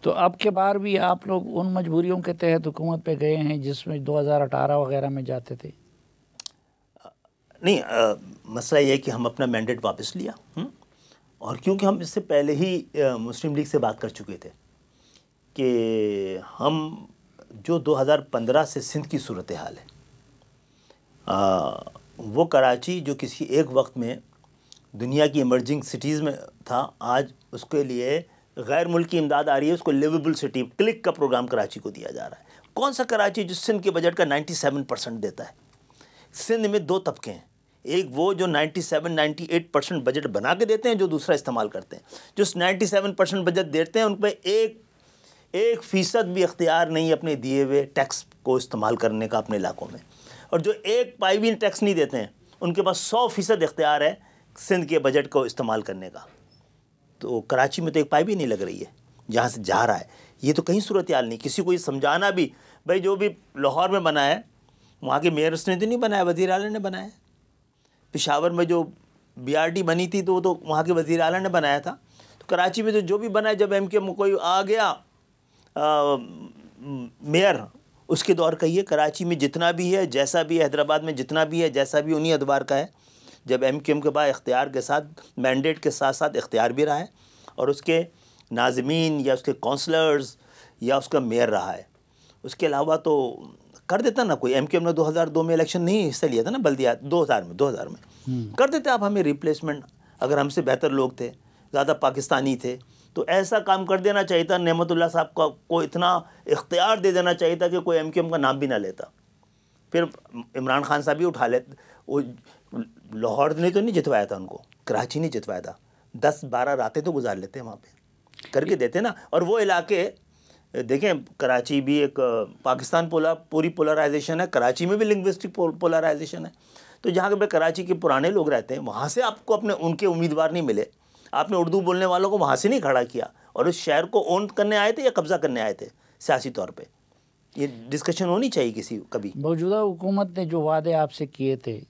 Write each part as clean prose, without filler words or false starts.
तो अब के बार भी आप लोग उन मजबूरियों के तहत हुकूमत पे गए हैं जिसमें 2018 वगैरह में जाते थे? नहीं, मसला ये है कि हम अपना मैंडेट वापस लिया। और क्योंकि हम इससे पहले ही मुस्लिम लीग से बात कर चुके थे कि हम जो 2015 से सिंध की सूरत हाल है, वो कराची जो किसी एक वक्त में दुनिया की इमर्जिंग सिटीज़ में था, आज उसके लिए गैर मुल्की इमदाद आ रही है। उसको लिवेबल सिटी क्लिक का प्रोग्राम कराची को दिया जा रहा है। कौन सा कराची जो सिंध के बजट का 97% देता है? सिंध में दो तबके हैं, एक वो जो 97-98% बजट बना के देते हैं, जो दूसरा इस्तेमाल करते हैं। जो 97% बजट देते हैं उन पर एक फ़ीसद भी इख्तियार नहीं अपने दिए हुए टैक्स को इस्तेमाल करने का अपने इलाकों में। और जो एक पाई भी टैक्स नहीं देते हैं उनके पास 100% इख्तियार है सिंध के बजट को इस्तेमाल करने का। तो कराची में तो एक पाई भी नहीं लग रही है जहाँ से जा रहा है। ये तो कहीं सूरत हाल नहीं। किसी को ये समझाना भी, भाई जो भी लाहौर में बना है वहाँ के मेयर ने तो नहीं बनाया, वज़ीर आला ने बनाया। पेशावर में जो BRT बनी थी तो वो तो वहाँ के वज़ीर आला ने बनाया था। तो कराची में तो जो भी बना है, जब MK में कोई आ गया मेयर, उसके दौर का ही है। कराची में जितना भी है, जैसा भी, हैदराबाद में जितना भी है, जैसा भी, उन्हीं अदवार का है। जब MKM के बाद इख्तियार के साथ, मैंडेट के साथ साथ इख्तियार भी रहा है, और उसके नाज़मीन या उसके काउंसलर्स या उसका मेयर रहा है। उसके अलावा तो कर देता ना कोई। MKM ने 2002 में इलेक्शन नहीं हिस्सा लिया था ना, बल्दिया 2000 में कर देते आप हमें रिप्लेसमेंट। अगर हमसे बेहतर लोग थे, ज़्यादा पाकिस्तानी थे, तो ऐसा काम कर देना चाहिए था। नेमतुल्लाह साहब को इतना इख्तियार दे देना चाहिए था कि कोई MKM का नाम भी ना लेता। फिर इमरान खान साहब भी उठा लेते। वो लाहौर ने तो नहीं जितवाया था उनको, कराची नहीं जितवाया था। 10-12 रातें तो गुजार लेते वहाँ पे, करके देते ना। और वो इलाके देखें, कराची भी एक पाकिस्तान पूरी पोलराइजेशन है, कराची में भी लिंग्विस्टिक पोलराइजेशन है। तो जहाँ पे कराची के पुराने लोग रहते हैं, वहाँ से आपको अपने उनके उम्मीदवार नहीं मिले। आपने उर्दू बोलने वालों को वहाँ से नहीं खड़ा किया, और उस शहर को ओन करने आए थे या कब्ज़ा करने आए थे सियासी तौर पर। ये डिस्कशन होनी चाहिए किसी कभी। मौजूदा हुकूमत ने जो वादे आपसे किए थे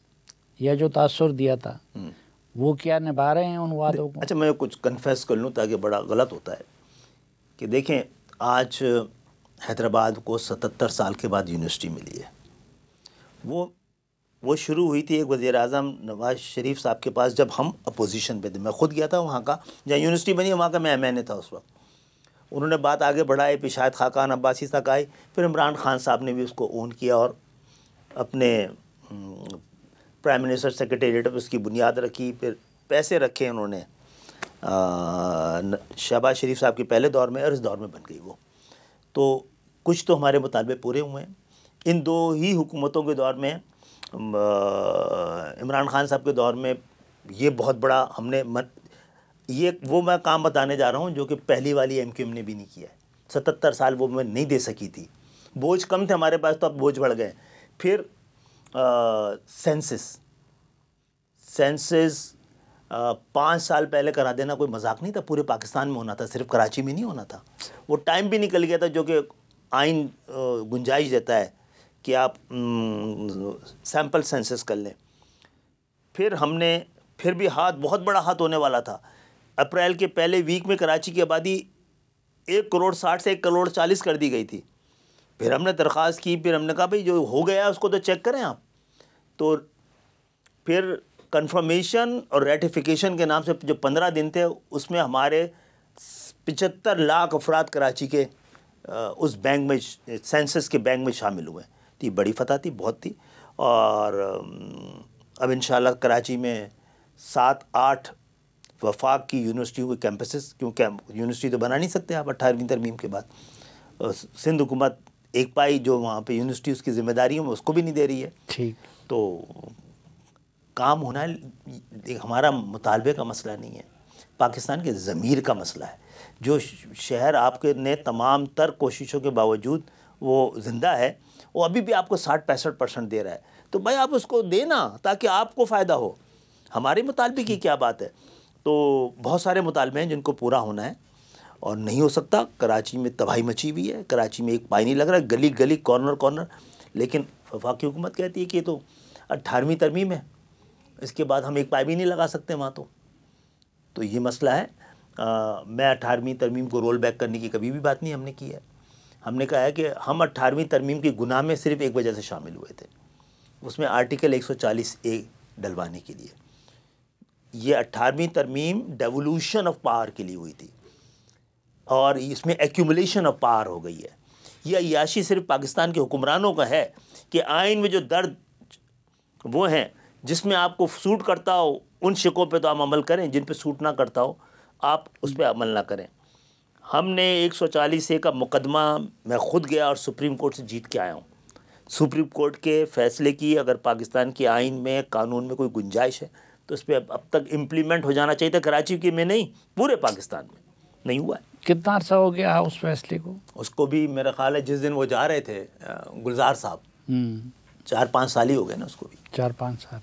या जो तासुर दिया था, वो क्या निभा रहे हैं उन वादों को? अच्छा, मैं कुछ कन्फेस कर लूँ ताकि बड़ा गलत होता है कि देखें, आज हैदराबाद को 77 साल के बाद यूनिवर्सिटी मिली है। वो शुरू हुई थी एक वज़ीर-ए-आज़म नवाज़ शरीफ साहब के पास, जब हम अपोजिशन पे थे। मैं ख़ुद गया था वहाँ का, जहाँ यूनिवर्सिटी बनी है वहाँ का मैं MNA था उस वक्त। उन्होंने बात आगे बढ़ाई, फिर शायद खाकान अब्बासी तक आई, फिर इमरान खान साहब ने भी उसको ओन किया और अपने प्राइम मिनिस्टर सेक्रेटेरिएट पर उसकी बुनियाद रखी। फिर पैसे रखे उन्होंने शहबाज शरीफ साहब के पहले दौर में, और इस दौर में बन गई वो। तो कुछ तो हमारे मुतालबे पूरे हुए हैं। इन दो ही हुकूमतों के दौर में, इमरान खान साहब के दौर में, ये बहुत बड़ा हमने ये वो मैं काम बताने जा रहा हूँ जो कि पहली वाली MKM ने भी नहीं किया है। 77 साल वो मैं नहीं दे सकी थी, बोझ कम थे हमारे पास, तो अब बोझ बढ़ गए। फिर सेंसस 5 साल पहले करा देना कोई मजाक नहीं था, पूरे पाकिस्तान में होना था, सिर्फ कराची में नहीं होना था। वो टाइम भी निकल गया था जो कि आइन गुंजाइश देता है कि आप सैम्पल सेंसस कर लें। फिर भी बहुत बड़ा हाथ होने वाला था। अप्रैल के पहले वीक में कराची की आबादी 1,60,00,000 से 1,40,00,000 कर दी गई थी। फिर हमने दरख्वास्त की, फिर हमने कहा भाई जो हो गया उसको तो चेक करें आप। तो फिर कंफर्मेशन और रेटिफिकेशन के नाम से जो 15 दिन थे, उसमें हमारे 75 लाख अफराद कराची के उस बैंक में, सेंसस के बैंक में शामिल हुए। तो ये बड़ी फतह थी, बहुत थी। और अब इंशाल्लाह कराची में 7-8 वफाक की यूनिवर्सिटियों के कैंपसेस, क्योंकि यूनिवर्सिटी तो बना नहीं सकते आप 18वीं तरमीम के बाद। सिंध हुकूमत एक पाई जो वहाँ पे यूनिवर्सिटी उसकी ज़िम्मेदारी में उसको भी नहीं दे रही है। ठीक, तो काम होना हमारा मुतालबे का मसला नहीं है, पाकिस्तान के ज़मीर का मसला है। जो शहर आपके ने तमाम तर कोशिशों के बावजूद वो ज़िंदा है, वो अभी भी आपको 60-65% दे रहा है। तो भाई आप उसको देना ताकि आपको फ़ायदा हो। हमारे मुतालबे की क्या बात है? तो बहुत सारे मुतालबे हैं जिनको पूरा होना है और नहीं हो सकता। कराची में तबाही मची हुई है, कराची में एक पाई नहीं लग रहा, गली गली कॉर्नर। लेकिन वफाकी हुकूमत कहती है कि तो 18वीं तरमीम है, इसके बाद हम एक पाई भी नहीं लगा सकते वहाँ। तो ये मसला है। मैं 18वीं तरमीम को रोल बैक करने की कभी भी बात नहीं हमने की है। हमने कहा है कि हम 18वीं तरमीम के गुनाह में सिर्फ एक वजह से शामिल हुए थे, उसमें आर्टिकल 140A डलवाने के लिए। ये 18वीं तरमीम डेवोल्यूशन ऑफ पावर के लिए हुई थी और इसमें एक्यूमुलेशन ऑफ पावर हो गई है। ये अय्याशी सिर्फ पाकिस्तान के हुक्मरानों का है कि आइन में जो दर्द वो हैं जिसमें आपको सूट करता हो उन शिकों पे तो आप अमल करें, जिन पे सूट ना करता हो आप उस पर अमल ना करें। हमने 140A का मुकदमा मैं ख़ुद गया और सुप्रीम कोर्ट से जीत के आया हूँ। सुप्रीम कोर्ट के फ़ैसले की अगर पाकिस्तान के आइन में कानून में कोई गुंजाइश है तो उस पर अब तक इम्प्लीमेंट हो जाना चाहिए था। कराची के में नहीं, पूरे पाकिस्तान में नहीं हुआ है। कितना अर्सा हो गया उस फैसले को? उसको भी मेरा ख्याल है जिस दिन वो जा रहे थे गुलजार साहब 4-5 साल ही हो गए ना उसको भी। 4-5 साल।